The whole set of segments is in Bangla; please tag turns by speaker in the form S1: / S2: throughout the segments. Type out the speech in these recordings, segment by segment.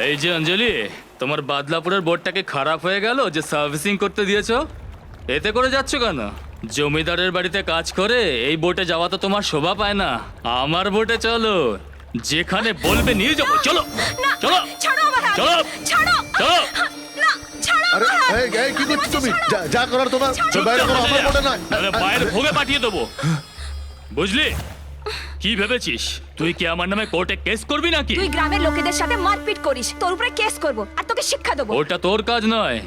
S1: এই যে অঞ্জলি, তোমার বাদলাপুরের বোর্ডটাকে খারাপ হয়ে গেল যে সার্ভিসিং করতে দিয়েছো। এতে করে যাচ্ছ কেন? জমিদারের বাড়িতে কাজ করে এই বোটে যাওয়া তো তোমার শোভা পায় না। আমার বোটে চলো, যেখানে বলবে নিয়ে যাবো। চলো চলো চলো চলো।
S2: আরে এই কি করছো তুমি? যা করার তোমার বাইরে করো, আমার মনে নয়।
S1: তাহলে বাইরে ভোগে পাঠিয়ে দেবো, বুঝলি? কি ভেবেছিস তুই কি আমার নামে কোর্টে কেস করবি নাকি?
S3: তুই গ্রামের লোকেদের সাথে মারপিট করিস, তোর উপরে কেস করব আর তোকে শিক্ষা দেবো।
S1: ওটা তোর কাজ নয়,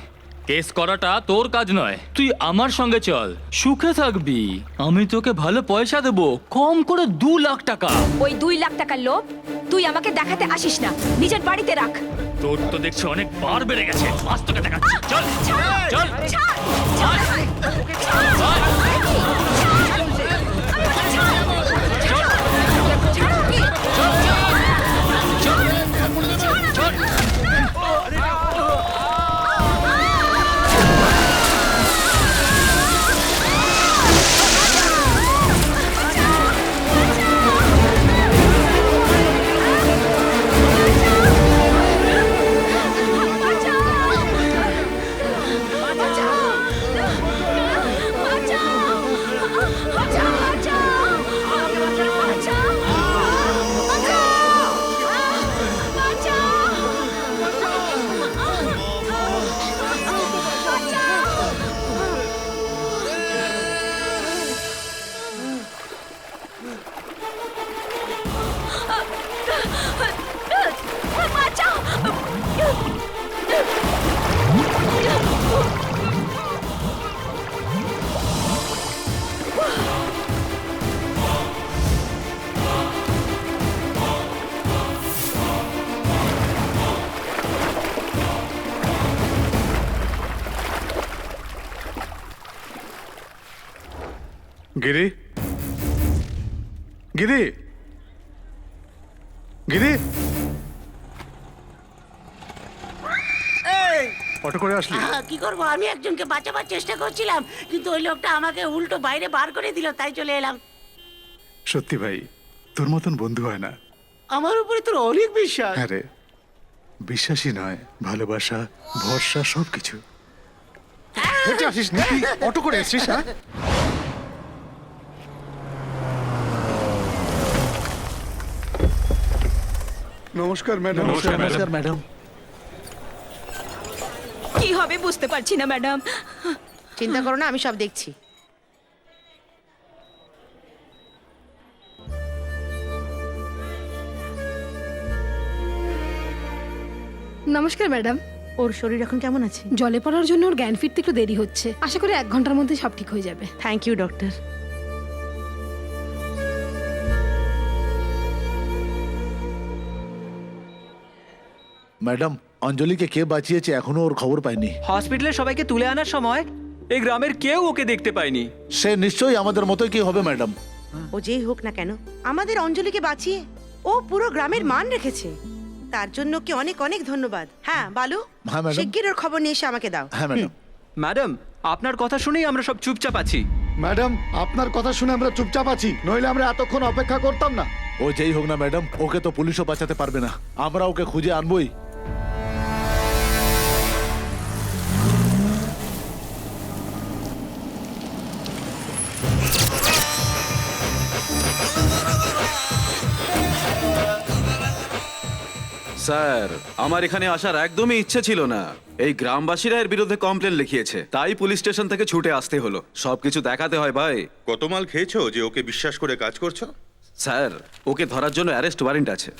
S1: কেস করাটা তোর কাজ নয়। তুই আমার সঙ্গে চল, সুখে থাকবি। আমি তোকে ভালো পয়সা দেবো, কম করে 2 লাখ টাকা।
S3: ওই 2 লাখ টাকার লোভ তুই আমাকে দেখাতে আসিস না, নিজের বাড়িতে রাখ।
S1: তোর তো দেখছি অনেক বার বেড়ে গেছে। আজ তোকে দেখাচ্ছি। চল চল
S2: গিরি, গিরি, গিরি, অটো করে আসলি?
S4: কি করবো, আমি একজনকে বাঁচাবার চেষ্টা করছিলাম, কিন্তু ওই লোকটা আমাকে উল্টো বাইরে বার করে দিল, তাই চলে এলাম।
S2: সত্যি ভাই, তোর মতন বন্ধু হয় না।
S4: আমার উপরে তোর অনেক বিশ্বাস।
S2: হ্যাঁ রে, বিশ্বাসই নয়, ভালোবাসা, ভরসা, সবকিছু। হেঁটে আসিস নি, তুই অটো করে এসছিস? হ্যাঁ, নমস্কার ম্যাডাম।
S1: নমস্কার
S2: ম্যাডাম।
S3: কি হবে বুঝতে পারছি না ম্যাডাম।
S5: চিন্তা করো না, আমি সব দেখছি।
S6: নমস্কার ম্যাডাম।
S5: ওর শরীর এখন কেমন আছে?
S6: জলে পড়ার জন্য ওর জ্ঞান ফিরতে একটু দেরি হচ্ছে, আশা করি 1 ঘন্টার মধ্যে সব ঠিক হয়ে যাবে।
S5: Thank you doctor.
S7: ম্যাডাম, অঞ্জলিকে কে বাঁচিয়েছে এখনো ওর খবর পাইনি।
S8: হসপিটালে সবাইকে তুলে আনার সময় এই গ্রামের কেউ ওকে দেখতে পায়নি।
S7: সে নিশ্চয়ই আমাদের মতোই কি হবে ম্যাডাম।
S5: ও যেই হোক না কেন, আমাদের অঞ্জলিকে বাঁচিয়ে ও পুরো গ্রামের মান রেখেছে, তার জন্য কি অনেক অনেক ধন্যবাদ। হ্যাঁ বালু,
S7: হ্যাঁ, ম্যাডাম।
S5: শিগগির ওর খবর নিয়ে এসে আমাকে দাও।
S7: হ্যাঁ ম্যাডাম।
S8: ম্যাডাম, আপনার কথা শুনেই আমরা সব চুপচাপ আছি।
S2: ম্যাডাম, আপনার কথা শুনে আমরা চুপচাপ আছি, নইলে আমরা এতক্ষণ অপেক্ষা করতাম না।
S7: ও যেই হোক না ম্যাডাম, ওকে তো পুলিশও বাঁচাতে পারবে না, আমরা ওকে খুঁজে আনবই।
S9: স্যার, আমার এখানে আসার একদমই ইচ্ছে ছিল না। এই গ্রামবাসীরা এর বিরুদ্ধে কমপ্লেন লিখিয়েছে, তাই পুলিশ স্টেশন থেকে ছুটে আসতে হলো। সবকিছু দেখাতে হয় ভাই।
S10: কত মাল খেয়েছো যে ওকে বিশ্বাস করে কাজ করছো?
S9: স্যার, ওকে ধরার জন্য অ্যারেস্ট ওয়ারেন্ট আছে।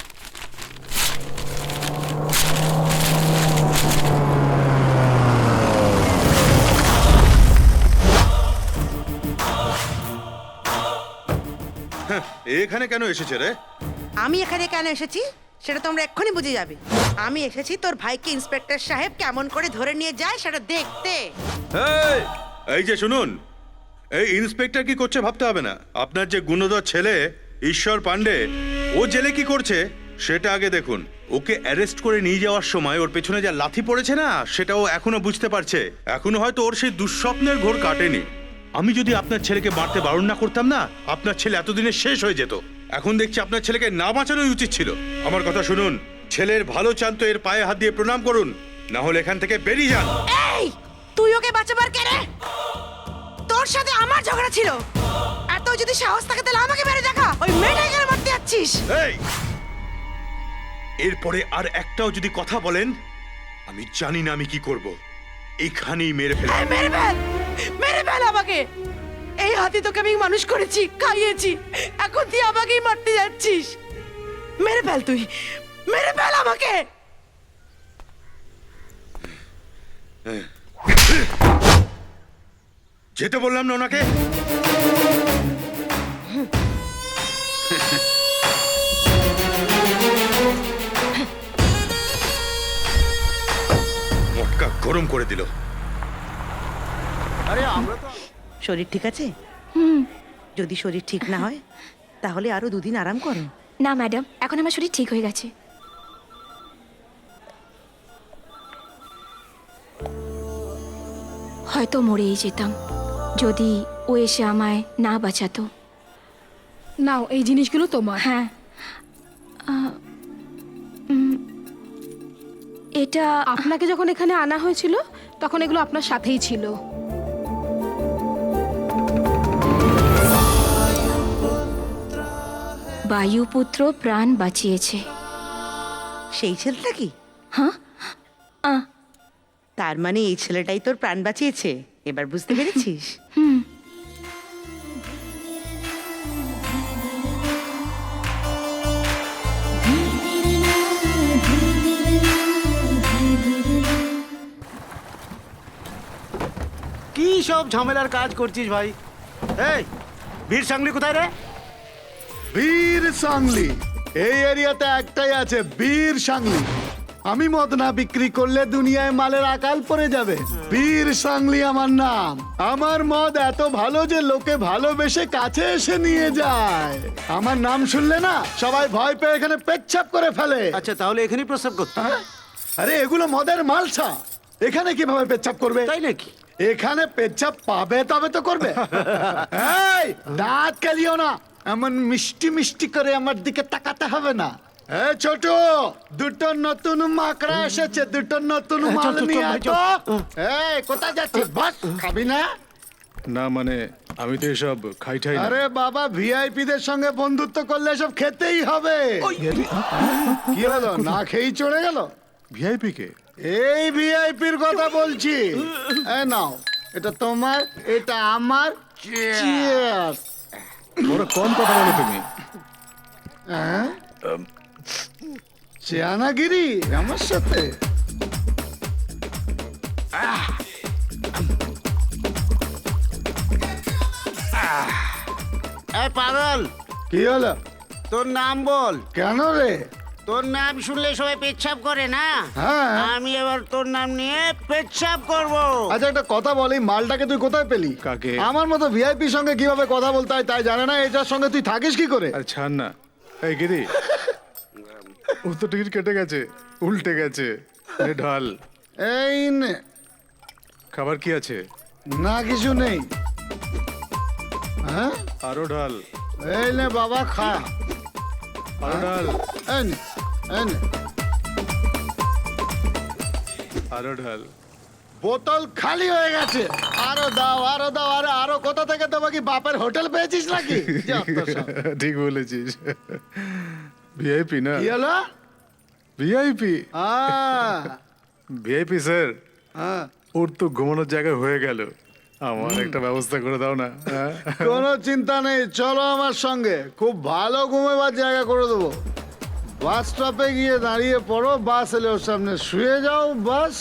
S10: এখানে কেন এসেছে রে?
S5: আমি এখানে কেন এসেছি সেটা তোমরা এক্ষুনি বুঝে যাবে। আমি এসেছি তোর ভাইকে ইন্সপেক্টর সাহেব কেমন করে ধরে নিয়ে যায় সেটা দেখতে।
S10: এই, এই যে শুনুন, এই ইন্সপেক্টর কি করছে ভাবতে হবে না। আপনার যে গুণধর ছেলে ঈশ্বর পান্ডে, ও জেলে কি করছে সেটা আগে দেখুন। ওকে অ্যারেস্ট করে নিয়ে যাওয়ার সময় ওর পেছনে যা লাথি পড়েছে না, সেটাও এখনো বুঝতে পারছে। এখনো হয়তো ওর সেই দুঃস্বপ্নের ঘোর কাটেনি। আমি যদি আপনার ছেলেকে মারতে বারণ না করতাম না, আপনার ছেলে এতদিনে শেষ হয়ে যেত। এখন দেখছি আপনার ছেলেকে না বাঁচানোই উচিত ছিল। আমার কথা শুনুন, ছেলের ভালো চান তো এর পায়ে হাত দিয়ে প্রণাম করুন, না হলে এখান থেকে বেরিয়ে যান।
S5: এই তুই ওকে বাঁচাবার কে রে? তোর সাথে আমার ঝগড়া ছিল, এত যদি সাহস থাকে তাহলে আমাকে মেরে দেখা। ওই মেয়েটাকে কেন মারতে যাচ্ছিস?
S10: এই, এরপরে আর একটাও যদি কথা বলেন, আমি জানি না আমি কি করব। এখানেই মেরে ফেলে।
S5: এই, মেরে ফেল আমাকে। এই হাতে তোকে আমি মানুষ করেছি, খাইয়েছি, এখন তুই আমাকেই মারতে যাচ্ছিস। মেরে ফেল, তুই মেরে ফেল আমাকে।
S10: যেতে বললাম না ওনাকে। মটকা গরম করে দিল।
S5: শরীর ঠিক আছে? যদি শরীর ঠিক না হয় তাহলে আরো দুদিন আরাম করো।
S3: না ম্যাডাম, এখন আমার শরীর ঠিক হয়ে গেছে। হয়তো মরেই যেতাম যদি ও এসে আমায় না বাঁচাতো।
S6: নাও এই জিনিসগুলো তোমার।
S3: হ্যাঁ, এটা
S6: আপনাকে যখন এখানে আনা হয়েছিল তখন এগুলো আপনার সাথেই ছিল।
S3: বায়ুপুত্র প্রাণ বাঁচিয়েছে।
S5: সেই ছেলেটা কি?
S3: হ্যাঁ,
S5: তার মানে এই ছেলেটাই তোর প্রাণ বাঁচিয়েছে, এবার বুঝতে পেরেছিস?
S11: কি সব ঝামেলার কাজ করছিস ভাই? এই বীর সাংলি কোথায় রে?
S7: বীর সাংলি এই এরিয়াতে একটাই আছে, বীর সাংলি। আমি মদ না বিক্রি করলে দুনিয়ায় মালের আকাল পড়ে যাবে। বীর সাংলি আমার নাম। আমার মদ এত ভালো যে লোকে ভালোবেসে কাছে এসে নিয়ে যায়। আমার নাম শুনলে না সবাই ভয় পেয়ে এখানে পেচ্ছাপ করে ফেলে।
S11: আচ্ছা তাহলে এখানেই প্রস্রাব করতে?
S7: হ্যাঁ? আরে এগুলো মদের মালসা, এখানে কিভাবে পেচ্ছাপ করবে?
S11: তাই নাকি?
S7: এখানে পেচ্ছাপ পাবে তবে তো করবে। এই দাঁত কালিও না, এমন মিষ্টি মিষ্টি করে আমার দিকে তাকাতে হবে না। এই ছোট, দুটো নতুন মাকড়া এসেছে, দুটো নতুন মাল নিয়ে আয় তো। এই কোথায় যাচ্ছিস? বস, খাবি না?
S2: না মানে আমি তো এসব খাই না।
S7: আরে বাবা, ভিআইপি দের সঙ্গে বন্ধুত্ব করলে সব খেতেই হবে। কি হলো, না খেয়েই চড়ে গেল?
S2: ভিআইপি কে?
S7: এই ভিআইপির কথা বলছি। এই নাও, এটা তোমার, এটা আমার। চিয়ার্স।
S2: বড় কম কথা বলো তুমি।
S7: হ্যাঁ? চেয়ানাগিরি আমার সাথে?
S11: এই পাগল,
S7: কি হলো?
S11: তোর নাম বল।
S7: কেন রে?
S11: তোর নাম শুনলে সবাই পেচ্ছাপ করে না?
S7: হ্যাঁ।
S11: আমি এবার তোর নাম নিয়ে পেচ্ছাপ করব।
S7: আচ্ছা একটা কথা বল, এই মালটাকে তুই কোথায় পেলি?
S2: কাকে?
S7: আমার মতো ভিআইপির সঙ্গে কিভাবে কথা বলতে হয় তাই জানে না, এটার সঙ্গে তুই থাকিস কি করে?
S2: আর ছাড় না। এই গিরি, ও তো টিকিট কেটে গেছে, উল্টে গেছে। নে ঢাল।
S7: এই নে।
S2: খাবার কি আছে?
S7: না কিছু নেই। হ্যাঁ,
S2: আরো ঢাল,
S7: এই নে বাবা, খা।
S2: আরো ঢাল,
S7: এই নে, এই নে।
S2: আরো ঢাল।
S7: বোতল খালি হয়ে গেছে, আরো দাও, আরো দাও। আরে আরো কোথা থেকে দেবো? কি বাপের হোটেল পেয়েছিস নাকি? যত সব।
S2: ঠিক বলেছিস। ভিআইপি না?
S7: কি হলো?
S2: VIP, VIP sir.
S7: হ্যাঁ,
S2: ওর তো ঘুমানোর জায়গা হয়ে গেল, আমার একটা ব্যবস্থা করে দাও না। হ্যাঁ?
S7: কোনো চিন্তা নেই, চলো আমার সঙ্গে, খুব ভালো ঘুমাবার জায়গা করে দেবো। বাস স্টপে গিয়ে দাঁড়িয়ে পড়ো, বাস এলে ওর সামনে শুয়ে যাও, বাস।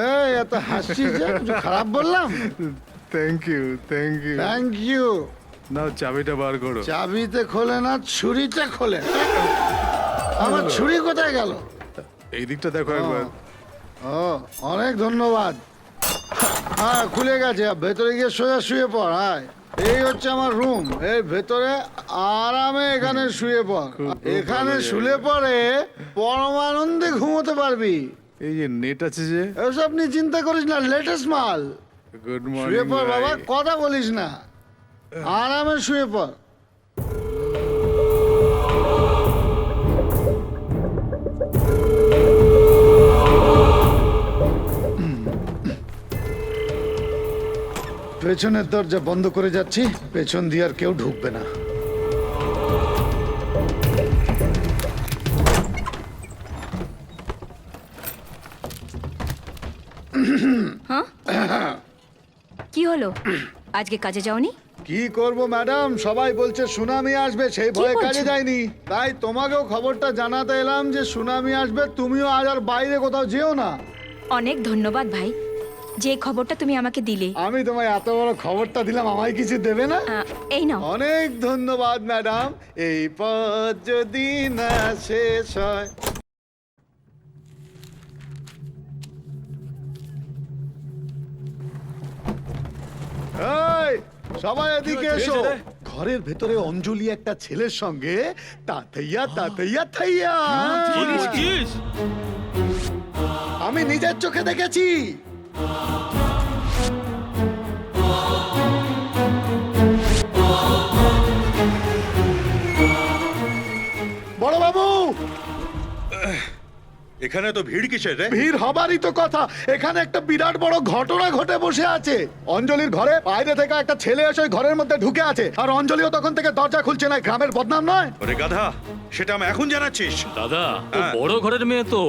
S7: এই এত হাসছিস যে, কিছু খারাপ বললাম?
S2: Thank you, thank you.
S7: Thank you.
S2: না চাবিটা বার করো।
S7: চাবিতে খোলে না, ছুরিতে খোলে। আমার ছুরি কোথায় গেল?
S2: এই দিকটা দেখো একবার।
S7: ও, অনেক ধন্যবাদ। হ্যাঁ খুলে গেছে, ভেতরে গিয়ে সোজা শুয়ে পড়। হ্যাঁ, এই হচ্ছে আমার রুম, এর ভেতরে আরামে এখানে শুয়ে পড়। এখানে শুলে পরে পরমানন্দে ঘুমোতে পারবি।
S2: এই যে নেট আছে যে।
S7: এসব নিয়ে চিন্তা করিস না, লেটেস্ট মাল।
S2: গুড
S7: শুয়ে
S2: মর্নিং
S7: পড় বাবা, কথা বলিস না, আরামে শুয়ে পড়। পেছনের দরজা বন্ধ করে যাচ্ছি, পেছন দিয়ে আর কেউ ঢুকবে না।
S3: কি হলো আজকে কাজে যাওনি?
S7: কি করব ম্যাডাম, সবাই বলছে সুনামি আসবে, সেই ভয়ে
S3: বলছো?
S7: কাজে যায়নি। তাই তোমাকেও খবরটা জানাতে এলাম যে সুনামি আসবে, তুমিও আজ আর বাইরে কোথাও যেও না।
S3: অনেক ধন্যবাদ ভাই, যে খবরটা তুমি আমাকে দিলে।
S7: আমি তোমায় এত বড় খবরটা দিলাম, আমায় কিছু দেবে না?
S3: এই নাও।
S7: অনেক ধন্যবাদ ম্যাডাম। এই পথ যদি না শেষ হয়। এই, সবাই এদিকে এসো। ঘরের ভেতরে অঞ্জলি একটা ছেলের সঙ্গে তাতাইয়া তাতাইয়া থাইয়া। আমি নিজের চোখে দেখেছি। বড় বাবু,
S10: এখানে তো ভিড় কিসের রে?
S7: ভিড় হবারই তো কথা। এখানে একটা বিরাট বড় ঘটনা ঘটে বসে আছে। অঞ্জলির ঘরে বাইরে থেকে একটা ছেলে এসে ওই ঘরের মধ্যে ঢুকে আছে, আর অঞ্জলিও তখন থেকে দরজা খুলছে না। গ্রামের বদনাম নয়?
S10: ওরে গাধা, সেটা আমি এখন জানাচ্ছিস?
S1: দাদা ও
S10: হ্যাঁ।
S1: বড় ঘরের মেয়ে তো,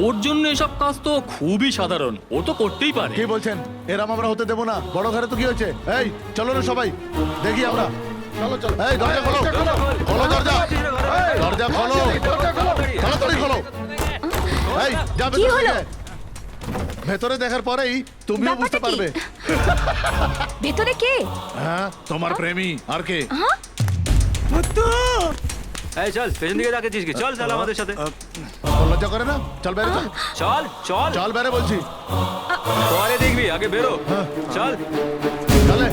S1: ওর জন্য এসব কাজ তো খুবই সাধারণ, ও তো করতেই পারে।
S11: কি বলছেন? এরম আমরা হতে দেবো না। বড় ঘরে তো কি হয়েছে? এই চলো না সবাই, দেখি আমরা।
S7: চলো চলো।
S11: এই দরজা খোলো, খোলো দরজা, দরজা খোলো, তাড়াতাড়ি খোলো। এই যা
S3: কি
S11: ভেতরে
S3: হলো?
S11: ঢুকে। ভেতরে দেখার পরেই তুমিও বুঝতে
S3: ব্যাপারটা কি?
S11: পারবে।
S3: ভেতরে কে?
S11: হ্যাঁ, তোমার প্রেমী আর কে?
S8: এই চল, পেছন দিকে তাকিয়েছিস কি? চল চল আমাদের সাথে।
S11: তোর লজ্জা করে না? চল বেরো, চল
S8: চল চল,
S11: চল বেরো বলছি।
S8: পরে দেখবি, আগে বেরো। চল।
S11: চলে।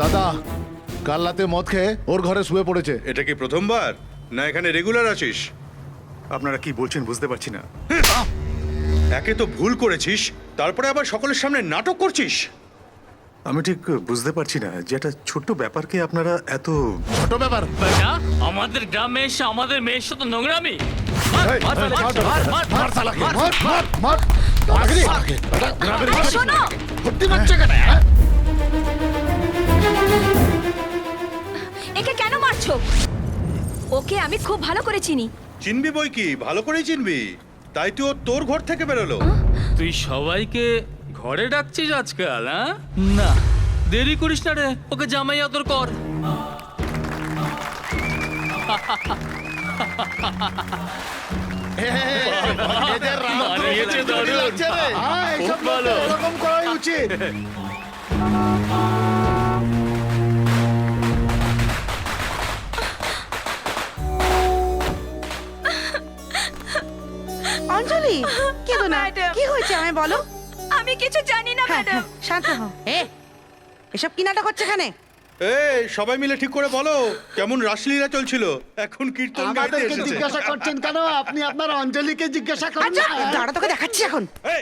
S11: দাদা কাল রাতে মদ খেয়ে ওর ঘরে শুয়ে পড়েছে।
S10: এটা কি প্রথমবার, না এখানে রেগুলার আছিস?
S2: আপনারা কি বলছেন বুঝতে পারছি না।
S10: একে তো ভুল করেছিস, তারপরে আবার সকলের সামনে নাটক করছিস।
S2: আমি ঠিক বুঝতে পারছি না যে একটা ছোট্ট ব্যাপারকে আপনারা এত...
S11: ছোট ব্যাপার।
S1: বেটা, আমাদের গ্রামে এসে আমাদের মেয়ের সাথে নোংরামি।
S11: এই, মার শালাকে, মার, মার, মার। আগে, গ্রামের
S3: এই, শোনো,
S11: ভর্তি মারছে কেন? হ্যাঁ?
S3: একে কেন মারছো? ওকে আমি খুব ভালো করে চিনি।
S10: চিনবি বই কি, ভালো করেই চিনবি। তাই তুই ও তোর ঘর থেকে বেরোলো।
S1: তুই সবাইকে ঘরে ডাকছিস আজকাল? হ্যাঁ, না দেরি করিস না রে, ওকে জামাই আদর কর।
S11: এদের রাগ তো
S1: মানিয়েছে
S11: বেশি
S1: দারুণ।
S11: লাগছে রে।
S7: হ্যাঁ,
S1: খুব
S7: এইসব
S1: ভালো।
S7: এরকম করাই উচিত।
S5: অঞ্জলি কেঁদো না,
S3: ম্যাডাম।
S5: কি হয়েছে আমায় বলো।
S3: আমি কিছু জানি না
S5: হ্যাঁ,
S3: ম্যাডাম।
S5: হ্যাঁ, শান্ত হও। এসব কি নাটক হচ্ছে এখানে?
S10: এই সবাই মিলে ঠিক করে বলো, কেমন রাসলীলা চলছিল? এখন কীর্তন গাইতে
S7: আমাদেরকে
S10: এসেছে।
S7: জিজ্ঞাসা করছেন কেন? আপনি আপনার অঞ্জলিকে জিজ্ঞাসা করুন
S5: আচ্ছা
S7: না।
S5: দাঁড়া, তোকে দেখাচ্ছি এখন।
S10: এই,